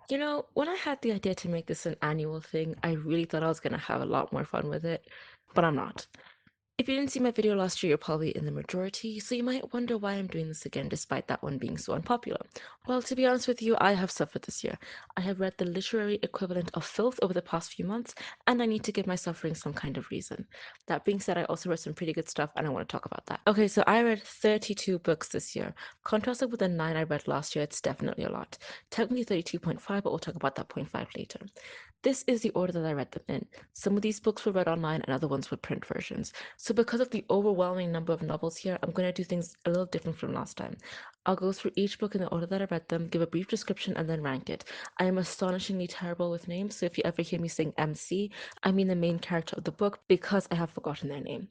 You know, when I had the idea to make this an annual thing, I really thought I was going to have a lot more fun with it, but I'm not. If you didn't see my video last year, you're probably in the majority, so you might wonder why I'm doing this again despite that one being so unpopular. Well, to be honest with you, I have suffered this year. I have read the literary equivalent of filth over the past few months, and I need to give my suffering some kind of reason. That being said, I also read some pretty good stuff, and I want to talk about that. Okay, so I read 32 books this year. Contrasted with the 9 I read last year, it's definitely a lot. Technically 32.5, but we'll talk about that point 5 later. This is the order that I read them in. Some of these books were read online and other ones were print versions. So because of the overwhelming number of novels here, I'm going to do things a little different from last time. I'll go through each book in the order that I read them, give a brief description, and then rank it. I am astonishingly terrible with names, so if you ever hear me saying MC, I mean the main character of the book because I have forgotten their name.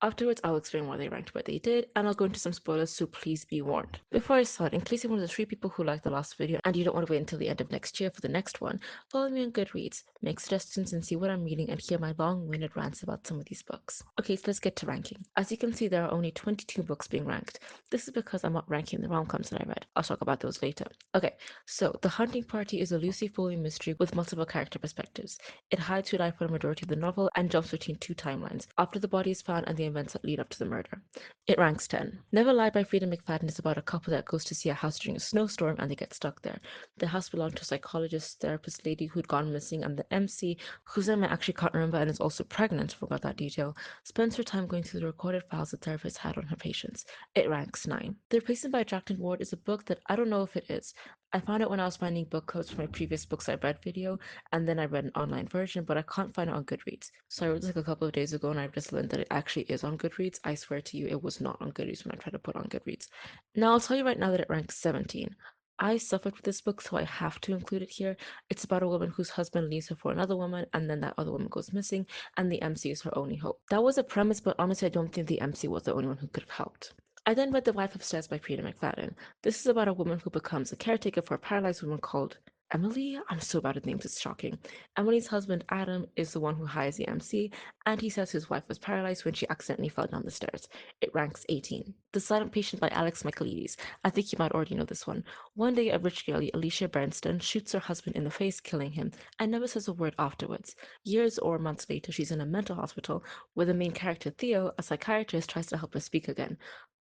Afterwards, I'll explain why they ranked what they did, and I'll go into some spoilers, so please be warned. Before I start, in case you're one of the 3 people who liked the last video and you don't want to wait until the end of next year for the next one, follow me on Goodreads, make suggestions and see what I'm reading and hear my long-winded rants about some of these books. Okay, so let's get to ranking. As you can see, there are only 22 books being ranked. This is because I'm not ranking the rom-coms that I read. I'll talk about those later. Okay, so The Hunting Party is a loosely flowing mystery with multiple character perspectives. It hides who died for the majority of the novel and jumps between 2 timelines, after the body is found and the events that lead up to the murder. It ranks 10. Never Lie by Frida McFadden is about a couple that goes to see a house during a snowstorm and they get stuck there. The house belonged to a psychologist, therapist lady who'd gone missing, and the MC, whose name I actually can't remember and is also pregnant, forgot that detail, spends her time going through the recorded files the therapist had on her patients. It ranks 9. The Replacement by Jackson Ward is a book that I don't know if it is. I found it when I was finding book codes for my previous books I read video, and then I read an online version, but I can't find it on Goodreads. So I read this like a couple of days ago, and I just learned that it actually is on Goodreads. I swear to you, it was not on Goodreads when I tried to put it on Goodreads. Now, I'll tell you right now that it ranks 17. I suffered with this book, so I have to include it here. It's about a woman whose husband leaves her for another woman, and then that other woman goes missing, and the MC is her only hope. That was a premise, but honestly, I don't think the MC was the only one who could have helped. I then read The Wife Upstairs by Frida McFadden. This is about a woman who becomes a caretaker for a paralyzed woman called Emily. I'm so bad at names, it's shocking. Emily's husband, Adam, is the one who hires the MC, and he says his wife was paralyzed when she accidentally fell down the stairs. It ranks 18. The Silent Patient by Alex Michaelides. I think you might already know this one. One day, a rich girlie, Alicia Bernstein, shoots her husband in the face, killing him, and never says a word afterwards. Years or months later, she's in a mental hospital where the main character, Theo, a psychiatrist, tries to help her speak again.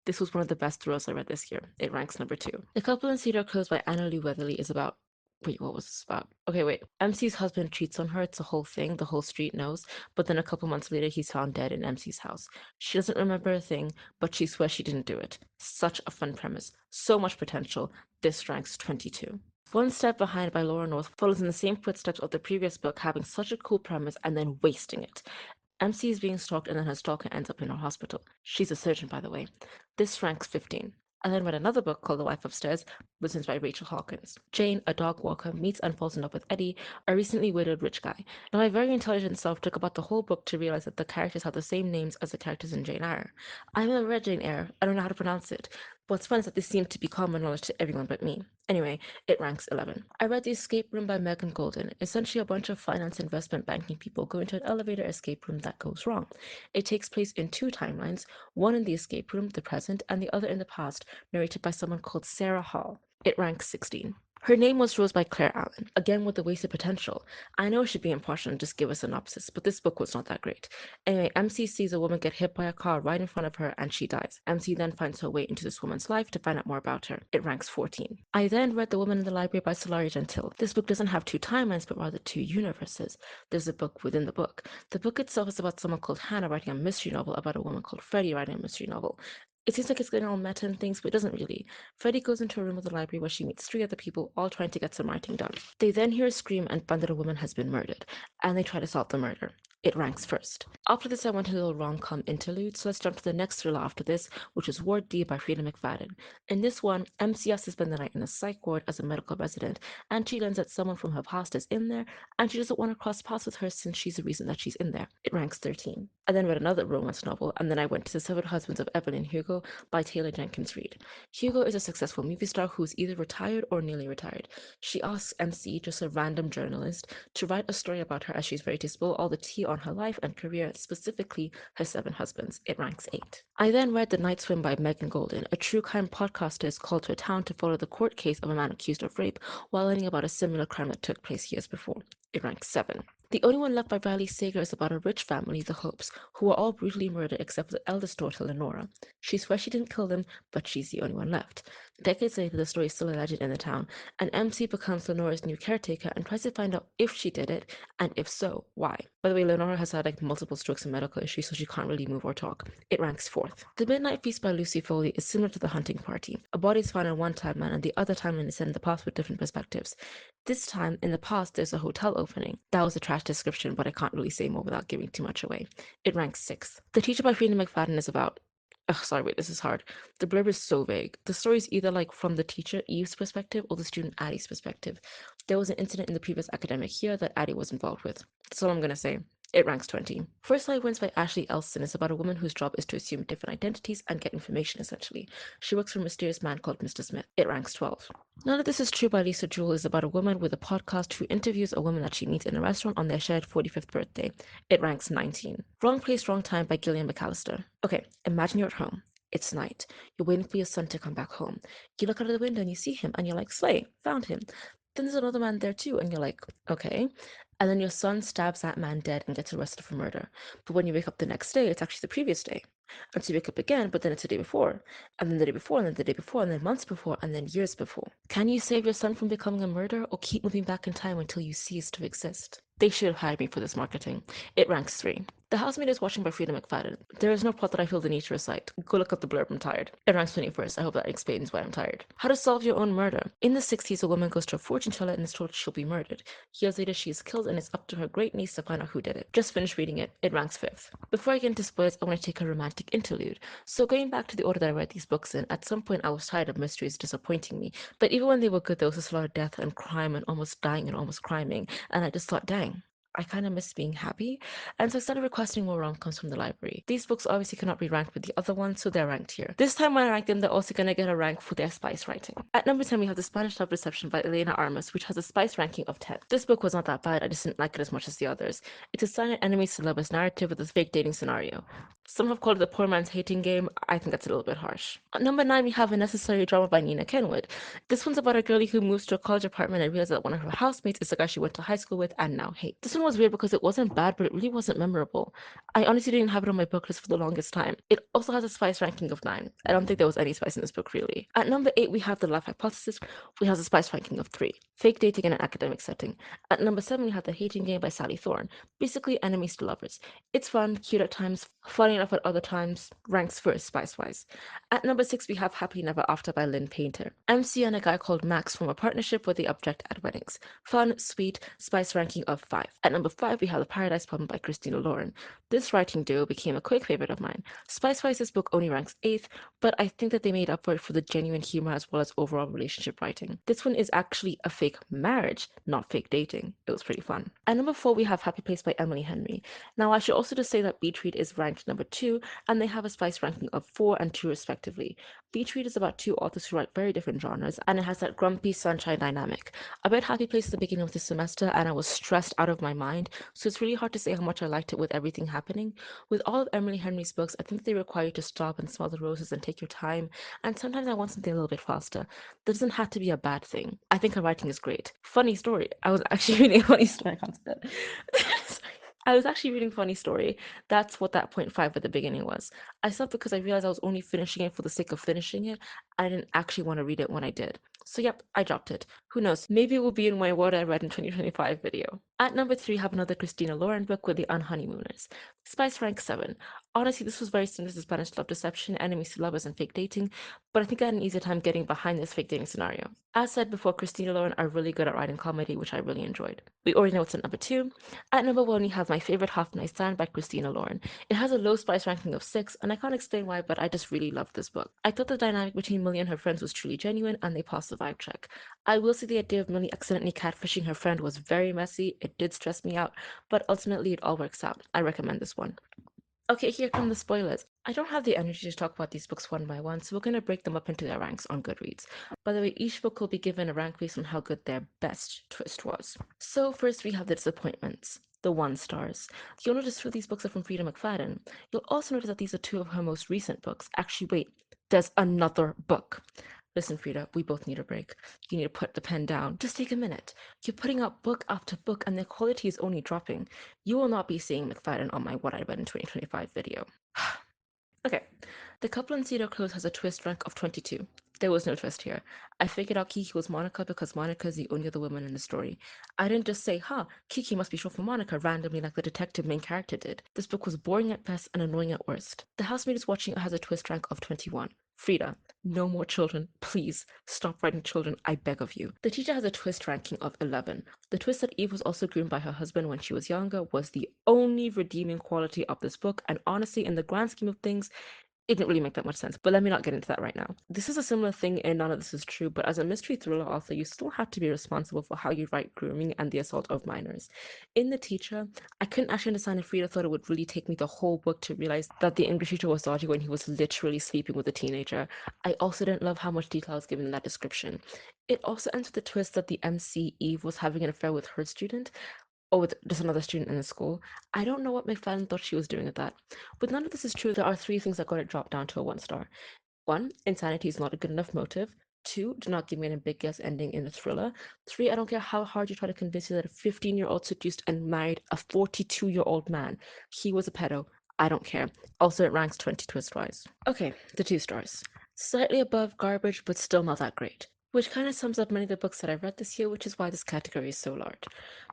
This was one of the best thrills I read this year. It ranks number 2. The Couple in Cedar Close by Anna Lou Weatherly is about. Wait, what was this about? Okay, wait. MC's husband cheats on her. It's a whole thing. The whole street knows. But then a couple months later, he's found dead in MC's house. She doesn't remember a thing, but she swears she didn't do it. Such a fun premise. So much potential. This ranks 22. One Step Behind by Laura North follows in the same footsteps of the previous book, having such a cool premise and then wasting it. MC is being stalked and then her stalker ends up in a hospital. She's a surgeon, by the way. This ranks 15. I then read another book called The Wife Upstairs, written by Rachel Hawkins. Jane, a dog walker, meets and falls in love with Eddie, a recently widowed rich guy. Now, my very intelligent self took about the whole book to realize that the characters have the same names as the characters in Jane Eyre. I've never read Jane Eyre. I don't know how to pronounce it. What's fun is that this seemed to be common knowledge to everyone but me. Anyway, it ranks 11. I read The Escape Room by Megan Golden. Essentially, a bunch of finance investment banking people go into an elevator escape room that goes wrong. It takes place in 2 timelines, one in the escape room, the present, and the other in the past, narrated by someone called Sarah Hall. It ranks 16. Her Name Was Rose by Claire Allen, again with the wasted potential. I know I should be impartial and just give a synopsis, but this book was not that great. Anyway, MC sees a woman get hit by a car right in front of her and she dies. MC then finds her way into this woman's life to find out more about her. It ranks 14. I then read The Woman in the Library by Solari Gentile. This book doesn't have 2 timelines, but rather 2 universes. There's a book within the book. The book itself is about someone called Hannah writing a mystery novel about a woman called Freddie writing a mystery novel. It seems like it's getting all meta and things, but it doesn't really. Freddie goes into a room of the library where she meets 3 other people, all trying to get some writing done. They then hear a scream and find that a woman has been murdered, and they try to solve the murder. It ranks first. After this, I went to a little rom-com interlude, so let's jump to the next thriller after this, which is Ward D by Frida McFadden. In this one, MC has to spend the night in a psych ward as a medical resident, and she learns that someone from her past is in there, and she doesn't want to cross paths with her since she's the reason that she's in there. It ranks 13. I then read another romance novel, and then I went to The Severed Husbands of Evelyn Hugo by Taylor Jenkins Reid. Hugo is a successful movie star who is either retired or nearly retired. She asks MC, just a random journalist, to write a story about her as she's ready to spill all the tea on her life and career but specifically her 7 husbands. It ranks 8. I then read The Night Swim by Megan Golden. A true crime podcaster is called to a town to follow the court case of a man accused of rape while learning about a similar crime that took place years before. It ranks 7. The Only One Left by Riley Sager is about a rich family, the Hopes, who are all brutally murdered except for the eldest daughter, Lenora. She swears she didn't kill them, but she's the only one left. Decades later, the story is still a legend in the town, and MC becomes Lenora's new caretaker and tries to find out if she did it, and if so, why. By the way, Lenora has had multiple strokes and medical issues, so she can't really move or talk. It ranks 4th. The Midnight Feast by Lucy Foley is similar to The Hunting Party. A body is found in one timeline, and the other timeline is set in the past with different perspectives. This time, in the past, there's a hotel opening. That was a trash description, but I can't really say more without giving too much away. It ranks 6th. The Teacher by Freida McFadden is about... Ugh, sorry, wait, this is hard. The blurb is so vague. The story is either from the teacher, Eve's perspective, or the student, Addie's perspective. There was an incident in the previous academic year that Addie was involved with. That's all I'm going to say. It ranks 20. First Light Wins by Ashley Elson is about a woman whose job is to assume different identities and get information, essentially. She works for a mysterious man called Mr. Smith. It ranks 12. None of This Is True by Lisa Jewell is about a woman with a podcast who interviews a woman that she meets in a restaurant on their shared 45th birthday. It ranks 19. Wrong Place, Wrong Time by Gillian McAllister. Okay, imagine you're at home. It's night. You're waiting for your son to come back home. You look out of the window and you see him and you're like, slay, found him. Then there's another man there too and you're like, okay. And then your son stabs that man dead and gets arrested for murder. But when you wake up the next day, it's actually the previous day. And so you wake up again, but then it's the day before, and then the day before, and then the day before, and then months before, and then years before. Can you save your son from becoming a murderer, or keep moving back in time until you cease to exist? They should have hired me for this marketing. It ranks 3. The Housemaid is Watching by Frida McFadden. There is no plot that I feel the need to recite. Go look up the blurb, I'm tired. It ranks 21st. I hope that explains why I'm tired. How to Solve Your Own Murder. In the 60s, a woman goes to a fortune teller and is told she'll be murdered. Years later, she is killed, and it's up to her great niece to find out who did it. Just finished reading it. It ranks 5th. Before I get into spoilers, I want to take a romantic interlude. So going back to the order that I read these books in, at some point I was tired of mysteries disappointing me. But even when they were good, there was just a lot of death and crime and almost dying and almost criming. And I just thought, dang, I kind of miss being happy, and so I started requesting more rom-coms from the library. These books obviously cannot be ranked with the other ones, so they're ranked here. This time when I rank them, they're also going to get a rank for their spice writing. At number 10, we have The Spanish Love Reception by Elena Armas, which has a spice ranking of 10. This book was not that bad, I just didn't like it as much as the others. It's a silent enemies to lovers narrative with a fake dating scenario. Some have called it the poor man's hating game. I think that's a little bit harsh. At number 9, we have A Necessary Drama by Nina Kenwood. This one's about a girlie who moves to a college apartment and realizes that one of her housemates is the guy she went to high school with and now hates. This one was weird because it wasn't bad, but it really wasn't memorable. I honestly didn't have it on my book list for the longest time. It also has a spice ranking of 9. I don't think there was any spice in this book, really. At number 8, we have The Life Hypothesis, which has a spice ranking of 3. Fake dating in an academic setting. At number 7, we have The Hating Game by Sally Thorne. Basically, enemies to lovers. It's fun, cute at times, funny enough at other times, ranks first spice-wise. At number 6, we have Happily Never After by Lynn Painter. MC and a guy called Max form a partnership where they object at weddings. Fun, sweet, spice ranking of 5. At number 5, we have The Paradise Problem by Christina Lauren. This writing duo became a quick favorite of mine. Spice-wise, this book only ranks 8th, but I think that they made up for it for the genuine humor as well as overall relationship writing. This one is actually a fake marriage, not fake dating. It was pretty fun. At number 4, we have Happy Place by Emily Henry. Now, I should also just say that Beach Read is ranked number 2, and they have a spice ranking of 4 and 2 respectively. Beach Read is about 2 authors who write very different genres, and it has that grumpy sunshine dynamic. I read Happy Place at the beginning of this semester, and I was stressed out of my mind, so it's really hard to say how much I liked it with everything happening. With all of Emily Henry's books, I think they require you to stop and smell the roses and take your time, and sometimes I want something a little bit faster. That doesn't have to be a bad thing. I think her writing is great. Funny story. I was actually reading a funny story. I can't say that. I was actually reading Funny Story. That's what that point 5 at the beginning was. I stopped because I realized I was only finishing it for the sake of finishing it. I didn't actually want to read it when I did. So yep, I dropped it. Who knows? Maybe it will be in my What I Read in 2025 video. At number 3, have another Christina Lauren book with The Unhoneymooners. Spice rank 7. Honestly, this was very similar to Spanish Love Deception, Enemies to Lovers, and Fake Dating, but I think I had an easier time getting behind this fake dating scenario. As said before, Christina Lauren are really good at writing comedy, which I really enjoyed. We already know what's at number 2. At number 1, we have My Favorite Half Night Stand by Christina Lauren. It has a low spice ranking of 6, and I can't explain why, but I just really loved this book. I thought the dynamic between Millie and her friends was truly genuine, and they passed the vibe check. I will say the idea of Millie accidentally catfishing her friend was very messy. It did stress me out, but ultimately it all works out. I recommend this one. Okay, here come the spoilers. I don't have the energy to talk about these books one by one, so we're going to break them up into their ranks on Goodreads. By the way, each book will be given a rank based on how good their best twist was. So first we have The Disappointments. the 1 stars. You'll notice 2 of these books are from Frida McFadden. You'll also notice that these are 2 of her most recent books. Actually, wait, there's another book. Listen, Frida, we both need a break. You need to put the pen down. Just take a minute. You're putting out book after book, and their quality is only dropping. You will not be seeing McFadden on my What I Read in 2025 video. Okay, the couple in Cedar Close has a twist rank of 22. There was no twist here. I figured out Kiki was Monica because Monica is the only other woman in the story. I didn't just say, Kiki must be short for Monica randomly like the detective main character did. This book was boring at best and annoying at worst. The housemaid is watching it has a twist rank of 21. Frida, no more children. Please, stop writing children, I beg of you. The teacher has a twist ranking of 11. The twist that Eve was also groomed by her husband when she was younger was the only redeeming quality of this book, and honestly, in the grand scheme of things, it didn't really make that much sense, but let me not get into that right now. This is a similar thing in None of This Is True, but as a mystery thriller author, you still have to be responsible for how you write grooming and the assault of minors. In The Teacher, I couldn't actually understand if Frida thought it would really take me the whole book to realize that the English teacher was dodgy when he was literally sleeping with a teenager. I also didn't love how much detail was given in that description. It also ends with the twist that the MC Eve was having an affair with her student, or with just another student in the school. I don't know what McFadden thought she was doing with that. But None of This Is True, there are 3 things that got it dropped down to a 1 star. 1, insanity is not a good enough motive. 2, do not give me an ambiguous ending in a thriller. 3, I don't care how hard you try to convince me that a 15-year-old seduced and married a 42-year-old man. He was a pedo. I don't care. Also, it ranks 20 twist-wise. Okay, the 2 stars. Slightly above garbage, but still not that great. Which kind of sums up many of the books that I've read this year, which is why this category is so large.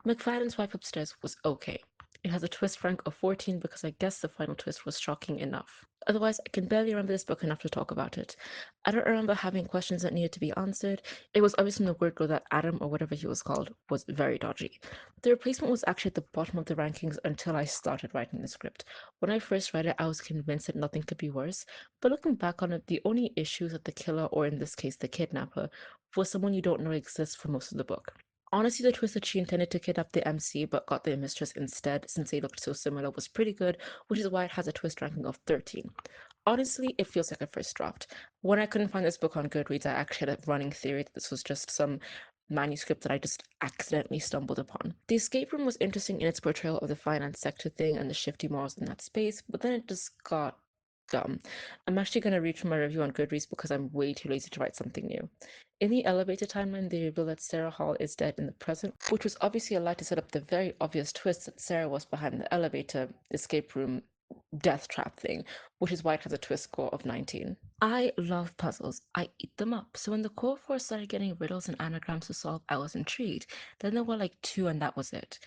McFadden's Wife Upstairs was okay. It has a twist rank of 14 because I guess the final twist was shocking enough. Otherwise, I can barely remember this book enough to talk about it. I don't remember having questions that needed to be answered. It was obvious from the word go that Adam, or whatever he was called, was very dodgy. The replacement was actually at the bottom of the rankings until I started writing the script. When I first read it, I was convinced that nothing could be worse, but looking back on it, the only issue is that the killer, or in this case the kidnapper, was someone you don't know exists for most of the book. Honestly, the twist that she intended to kidnap the MC but got the mistress instead, since they looked so similar, was pretty good, which is why it has a twist ranking of 13. Honestly, it feels like a first draft. When I couldn't find this book on Goodreads, I actually had a running theory that this was just some manuscript that I just accidentally stumbled upon. The escape room was interesting in its portrayal of the finance sector thing and the shifty morals in that space, but then it just got dumb. I'm actually going to read from my review on Goodreads because I'm way too lazy to write something new. In the elevator timeline, they reveal that Sarah Hall is dead in the present, which was obviously a lie to set up the very obvious twist that Sarah was behind the elevator escape room death trap thing, which is why it has a twist score of 19. I love puzzles. I eat them up. So when the core force started getting riddles and anagrams to solve, I was intrigued. Then there were like 2 and that was it.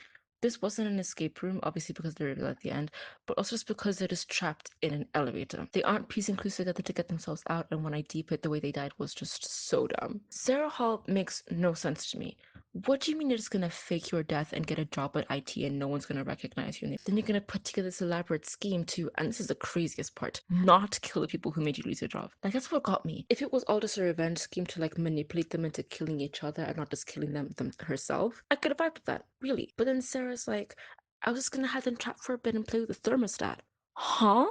This wasn't an escape room, obviously because they reveal at the end, but also just because they're just trapped in an elevator. They aren't piecing clues together to get themselves out, and when I deep it, the way they died was just so dumb. Sarah Hall makes no sense to me. What do you mean you're just gonna fake your death and get a job at IT and no one's gonna recognize your name? Then you're gonna put together this elaborate scheme to, and this is the craziest part, not kill the people who made you lose your job. Like, that's what got me. If it was all just a revenge scheme to like manipulate them into killing each other and not just killing them herself, I could have vibed with that, really. But then Sarah's like, I was just gonna have them trap for a bit and play with the thermostat. Huh?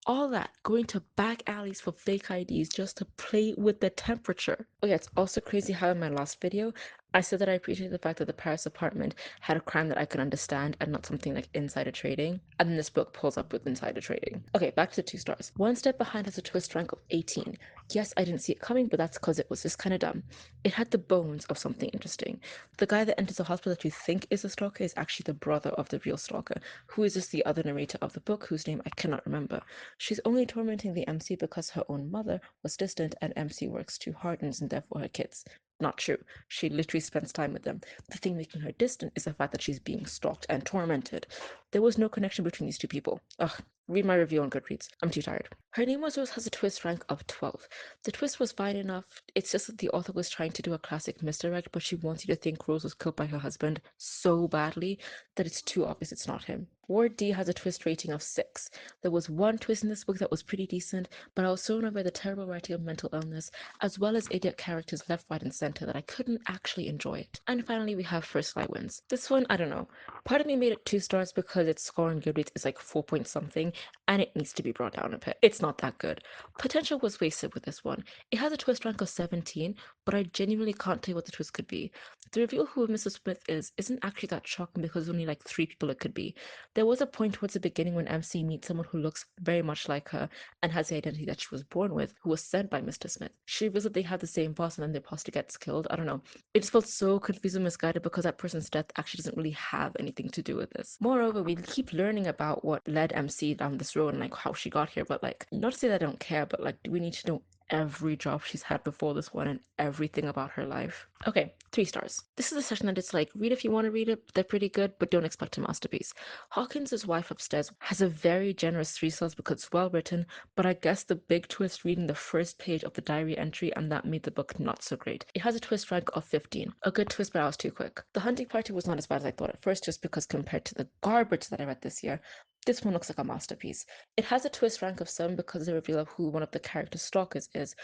All that going to back alleys for fake IDs just to play with the temperature. Oh yeah, it's also crazy how in my last video I said that I appreciate the fact that the Paris apartment had a crime that I could understand and not something like insider trading, and then this book pulls up with insider trading. Okay, back to the 2 stars. One Step Behind has a twist rank of 18. Yes, I didn't see it coming, but that's because it was just kind of dumb. It had the bones of something interesting. The guy that enters the hospital that you think is a stalker is actually the brother of the real stalker, who is just the other narrator of the book, whose name I cannot remember. She's only tormenting the MC because her own mother was distant and MC works too hard and isn't there for her kids. Not true. She literally spends time with them. The thing making her distant is the fact that she's being stalked and tormented. There was no connection between these 2 people. Ugh, read my review on Goodreads. I'm too tired. Her Name Was Rose has a twist rank of 12. The twist was fine enough. It's just that the author was trying to do a classic misdirect, but she wants you to think Rose was killed by her husband so badly that it's too obvious it's not him. Ward D has a twist rating of 6. There was one twist in this book that was pretty decent, but I was thrown over by the terrible writing of mental illness, as well as idiot characters left, right, and center that I couldn't actually enjoy it. And finally, we have First Light Wins. This one, I don't know. Part of me made it 2 stars because its score on Goodreads is like 4 point something, and it needs to be brought down a bit. It's not that good. Potential was wasted with this one. It has a twist rank of 17, but I genuinely can't tell you what the twist could be. The reveal who Mrs. Smith is isn't actually that shocking because only like 3 people it could be. There was a point towards the beginning when MC meets someone who looks very much like her and has the identity that she was born with, who was sent by Mr. Smith. She reveals that they have the same boss and then the imposter gets killed. I don't know. It just felt so confused and misguided because that person's death actually doesn't really have anything to do with this. Moreover, we keep learning about what led MC down this road and like how she got here, but like, not to say that I don't care, but like, do we need to know every job she's had before this one and everything about her life? Okay, 3 stars. This is a session that it's like, read if you want to read it, they're pretty good, but don't expect a masterpiece. Hawkins' wife upstairs has a very generous 3 stars because it's well written, but I guess the big twist reading the first page of the diary entry and that made the book not so great. It has a twist rank of 15. A good twist, but I was too quick. The hunting party was not as bad as I thought at first, just because compared to the garbage that I read this year, this one looks like a masterpiece. It has a twist rank of 7 because of the reveal of who one of the character's stalkers is.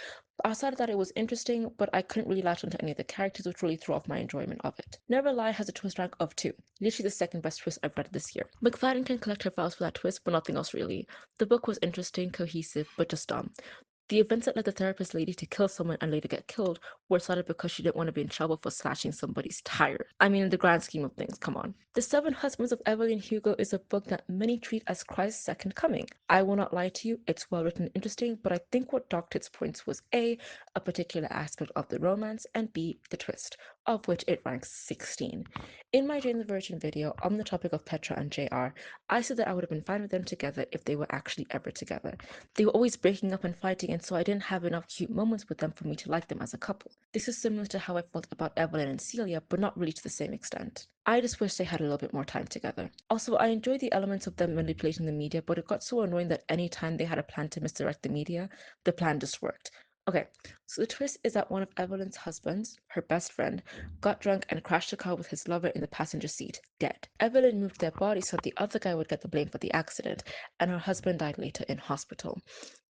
Outside of that, it was interesting, but I couldn't really latch onto any of the characters, which really threw off my enjoyment of it. Never Lie has a twist rank of 2, literally the second best twist I've read this year. McFadden can collect her files for that twist, but nothing else really. The book was interesting, cohesive, but just dumb. The events that led the therapist lady to kill someone and later get killed were started because she didn't want to be in trouble for slashing somebody's tire. I mean, in the grand scheme of things, come on. The Seven Husbands of Evelyn Hugo is a book that many treat as Christ's second coming. I will not lie to you, it's well written and interesting, but I think what docked its points was a particular aspect of the romance, and B, the twist, of which it ranks 16. In my Jane the Virgin video on the topic of Petra and JR, I said that I would have been fine with them together if they were actually ever together. They were always breaking up and fighting, and so I didn't have enough cute moments with them for me to like them as a couple. This is similar to how I felt about Evelyn and Celia, but not really to the same extent. I just wish they had a little bit more time together. Also, I enjoyed the elements of them manipulating the media, but it got so annoying that any time they had a plan to misdirect the media, the plan just worked. Okay, so the twist is that one of Evelyn's husbands, her best friend, got drunk and crashed the car with his lover in the passenger seat, dead. Evelyn moved their body so the other guy would get the blame for the accident, and her husband died later in hospital.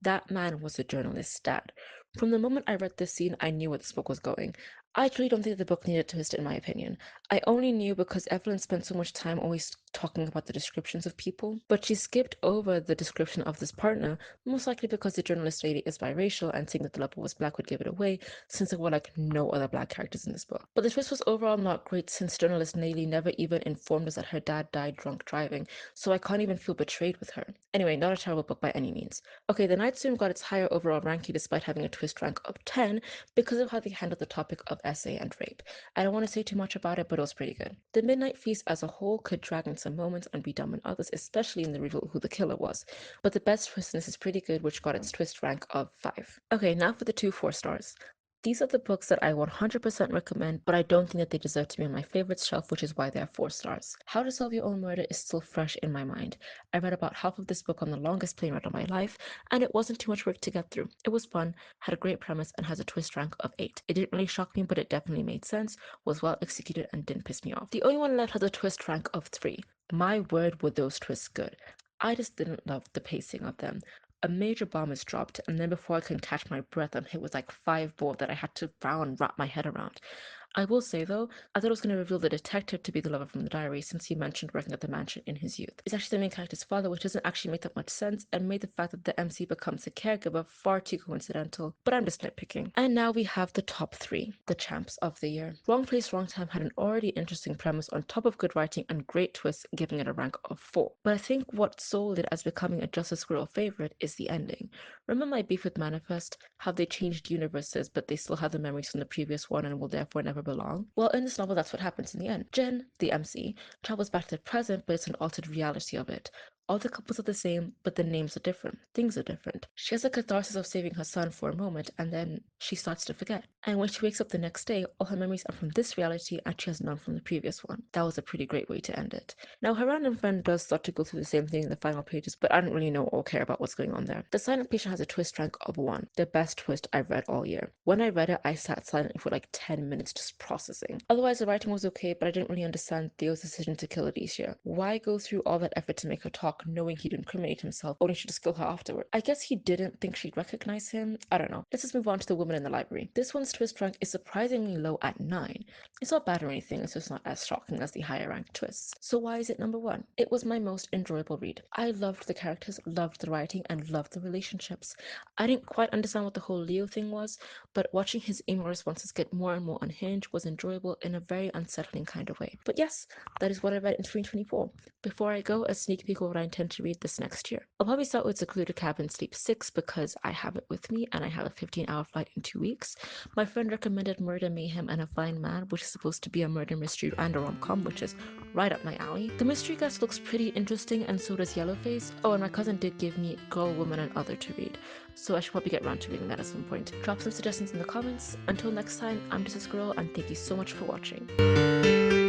That man was a journalist's dad. From the moment I read this scene, I knew where this book was going. I truly don't think the book needed a twist, in my opinion. I only knew because Evelyn spent so much time always talking about the descriptions of people, but she skipped over the description of this partner, most likely because the journalist lady is biracial and saying that the lover was black would give it away, since there were like no other black characters in this book. But the twist was overall not great since journalist Nayli never even informed us that her dad died drunk driving, so I can't even feel betrayed with her. Anyway, not a terrible book by any means. Okay, The Night Swim got its higher overall ranking despite having a twist rank of 10 because of how they handled the topic of essay and rape. I don't want to say too much about it, but it was pretty good. The Midnight Feast as a whole could drag in some moments and be dumb in others, especially in the reveal of who the killer was. But the best twist in this is pretty good, which got its twist rank of 5. Okay, now for the 2 4 stars. These are the books that I 100% recommend, but I don't think that they deserve to be on my favorites shelf, which is why they're 4 stars. How to Solve Your Own Murder is still fresh in my mind. I read about half of this book on the longest plane ride of my life, and it wasn't too much work to get through. It was fun, had a great premise, and has a twist rank of 8. It didn't really shock me, but it definitely made sense, was well executed, and didn't piss me off. The only one left has a twist rank of 3. My word, were those twists good. I just didn't love the pacing of them. A major bomb is dropped, and then before I can catch my breath, I'm hit with like 5 more that I had to frown and wrap my head around. I will say though, I thought it was going to reveal the detective to be the lover from the diary since he mentioned working at the mansion in his youth. It's actually the main character's father, which doesn't actually make that much sense and made the fact that the MC becomes a caregiver far too coincidental, but I'm just nitpicking. And now we have the top 3, the champs of the year. Wrong Place, Wrong Time had an already interesting premise on top of good writing and great twists, giving it a rank of 4. But I think what sold it as becoming a Just a Squirrel favorite is the ending. Remember my beef with Manifest? How they changed universes, but they still have the memories from the previous one and will therefore never belong? Well, in this novel, that's what happens in the end. Jen, the MC, travels back to the present, but it's an altered reality of it. All the couples are the same, but the names are different. Things are different. She has a catharsis of saving her son for a moment, and then she starts to forget. And when she wakes up the next day, all her memories are from this reality, and she has none from the previous one. That was a pretty great way to end it. Now, her random friend does start to go through the same thing in the final pages, but I don't really know or care about what's going on there. The Silent Patient has a twist rank of 1, the best twist I've read all year. When I read it, I sat silently for like 10 minutes just processing. Otherwise, the writing was okay, but I didn't really understand Theo's decision to kill Alicia. Why go through all that effort to make her talk, knowing he'd incriminate himself, only to just kill her afterward? I guess he didn't think she'd recognize him. I don't know. Let's just move on to the woman in the library. This one's twist rank is surprisingly low at 9. It's not bad or anything, it's just not as shocking as the higher ranked twists. So why is it number 1? It was my most enjoyable read. I loved the characters, loved the writing, and loved the relationships. I didn't quite understand what the whole Leo thing was, but watching his email responses get more and more unhinged was enjoyable in a very unsettling kind of way. But yes, that is what I read in 2024. Before I go, a sneak peek of what I intend to read this next year. I'll probably start with Secluded Cabin Sleep 6 because I have it with me and I have a 15-hour flight in 2 weeks. My friend recommended Murder, Mayhem, and a Flying Man, which is supposed to be a murder mystery and a rom-com, which is right up my alley. The mystery guest looks pretty interesting, and so does Yellowface. Oh, and my cousin did give me Girl, Woman, and Other to read, so I should probably get around to reading that at some point. Drop some suggestions in the comments. Until next time, I'm JustASquirrel, and thank you so much for watching.